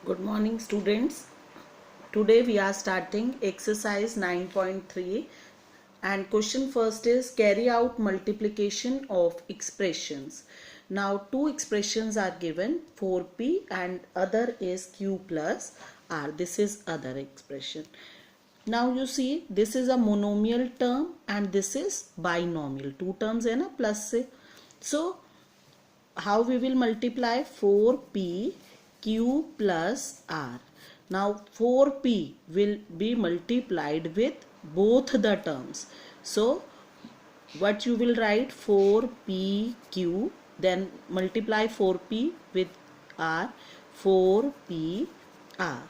Good morning, students. Today we are starting exercise 9.3 and question first is carry out multiplication of expressions. Now two expressions are given, 4p and other is q plus r. This is other expression. Now you see this is a monomial term and this is binomial. Two terms है ना plus से. So how we will multiply 4p q plus r. Now 4p will be multiplied with both the terms. So what you will write 4p q, then multiply 4p with r, 4p r.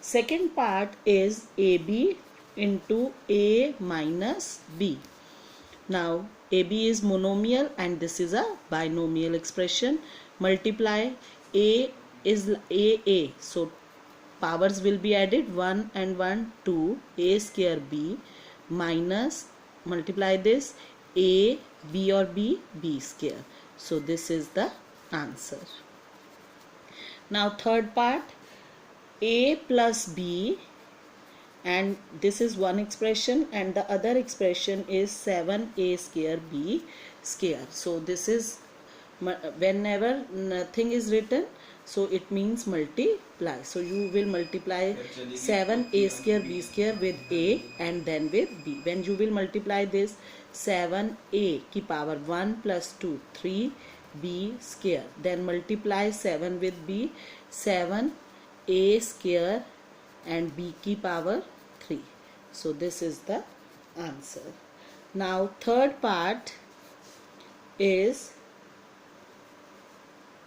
Second part is ab into a minus b. Now AB is monomial and this is a binomial expression. Multiply A is AA. So powers will be added 1 and 1 2 A square B minus multiply this A B or B B square. So this is the answer. Now third part A plus B, and this is one expression and the other expression is 7a square b square. So this is whenever nothing is written, so it means multiply. So you will multiply 7a square b square with a and then with b. When you will multiply this 7a ki power 1 plus 2 3b square, then multiply 7 with b, 7a square and b ki power 3. So this is the answer. Now third part is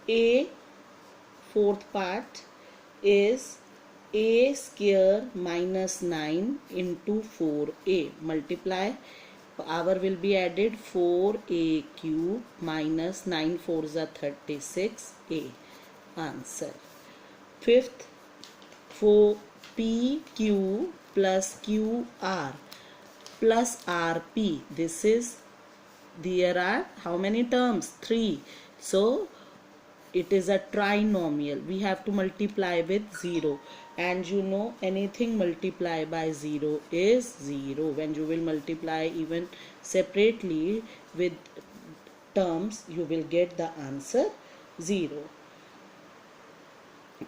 a, fourth part is a square minus 9 into 4a. Multiply, power will be added 4a cube minus 9 4s are 36a. Answer. Fifth, 4pq plus qr plus rp. This is, there are how many terms? 3. So it is a trinomial. We have to multiply with 0, and you know anything multiply by 0 is 0. When you will multiply even separately with terms, you will get the answer 0.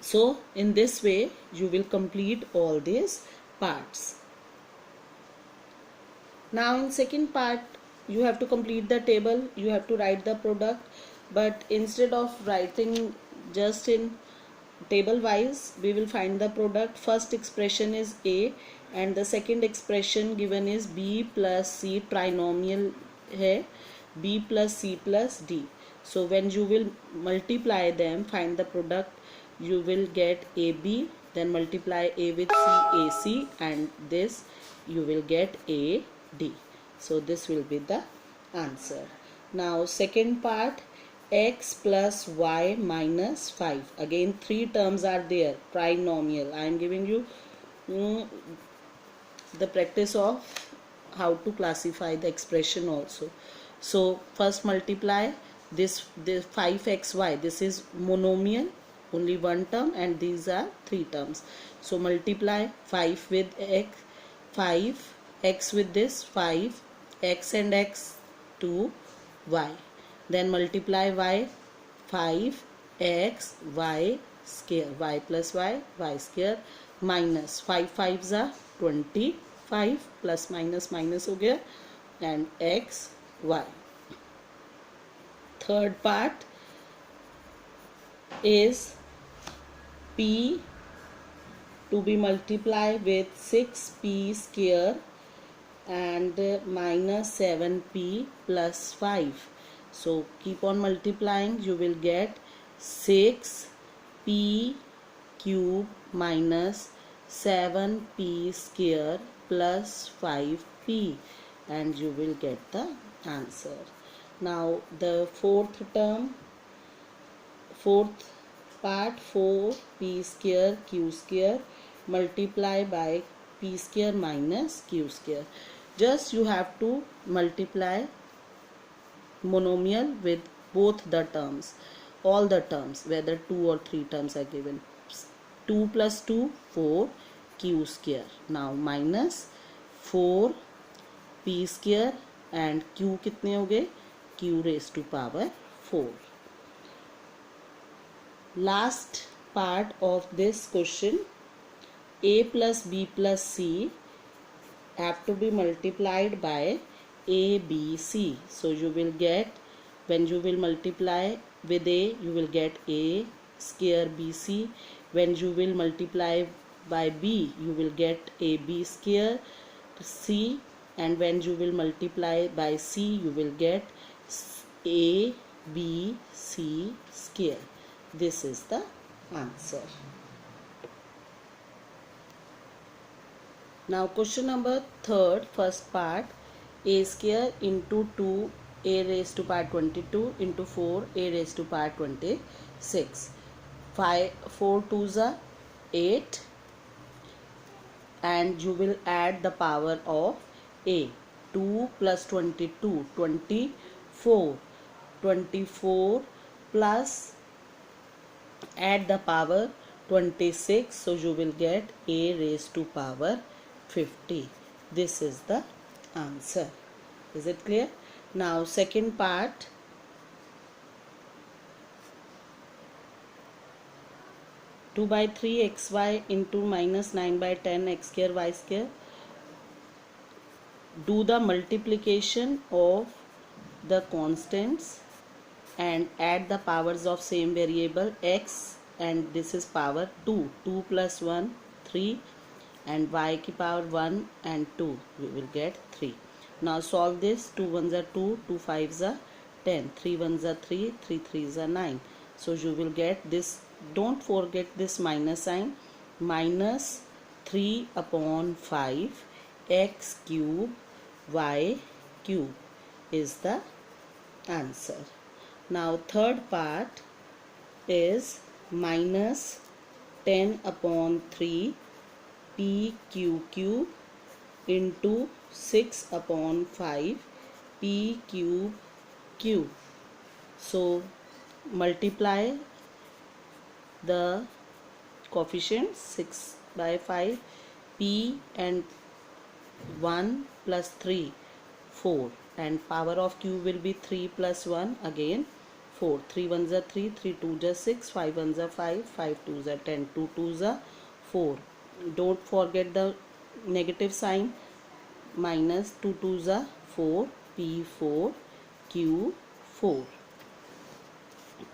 So in this way you will complete all these parts. Now in second part you have to complete the table, you have to write the product, but instead of writing just in table wise, we will find the product. First expression is a and the second expression given is b plus c, trinomial hai, b plus c plus d. So when you will multiply them, find the product, you will get AB, then multiply A with C, AC, and this you will get AD. So this will be the answer. Now second part, x plus y minus 5. Again 3 terms are there, trinomial. I am giving you the practice of how to classify the expression also. So first multiply this 5xy. This is monomial, only one term, and these are 3 terms. So multiply 5 with x, 5 x with this 5 x and x to y, then multiply y, 5 x y square, y plus y, y square, minus 5 5s are 25, plus minus minus हो गया, and x y. Third part is p to be multiplied with 6p square and minus 7p plus 5. So keep on multiplying, you will get 6p cube minus 7p square plus 5p, and you will get the answer. Now the fourth term, fourth part, 4p square q square, multiply by p square minus q square. Just you have to multiply monomial with both the terms, all the terms, whether 2 or 3 terms are given. 2 plus 2 4 q square. Now minus 4 p square and q कितने हो गए, q raised to power 4. Last part of this question, a plus b plus c have to be multiplied by a, b, c. So you will get, when you will multiply with a, you will get a square bc. When you will multiply by b, you will get ab square c. And when you will multiply by c, you will get a b c square. This is the answer. Now question number 3rd, first part, a square into 2a raised to power 22 into 4a raised to power 26. 4 2s are 8 and you will add the power of a. 2 plus 22 24, 24 plus add the power 26, so you will get a raised to power 50. This is the answer. Is it clear? Now second part, two by 3 xy into minus 9 by 10 x square y square. Do the multiplication of the constants and add the powers of same variable x, and this is power 2. 2 plus 1 3 and y की power 1 and 2, we will get 3. Now solve this. 2 1s are 2, 2 5s are 10, 3 1s are 3, 3 3s are 9. So you will get this, don't forget this minus sign, minus 3 upon 5 x cube y cube is the answer. Now third part is minus 10 upon 3 p cube into 6 upon 5 p cube. So multiply the coefficients, 6 by 5, p and 1 plus 3 4, and power of cube will be 3 plus 1 again 4. 3 1s are 3, 3 2s are 6, 5 1s are 5, 5 2s are 10, 2 2s are 4. Don't forget the negative sign, minus 2 2s are 4, p4 q4.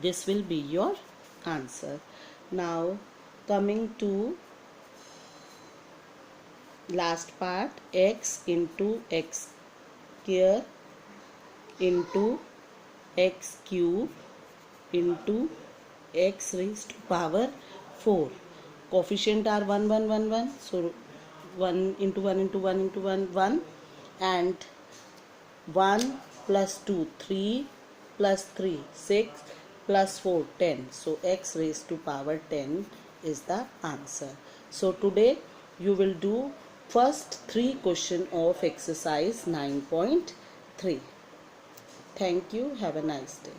This will be your answer. Now coming to last part, x into x square into x cube into x raised to power 4. Coefficient are 1 1 1 1, so 1 into 1 into 1 into 1 1, and 1 plus 2 3 plus 3 6 plus 4 10. So x raised to power 10 is the answer. So today you will do first 3 question of exercise 9.3. Thank you. Have a nice day.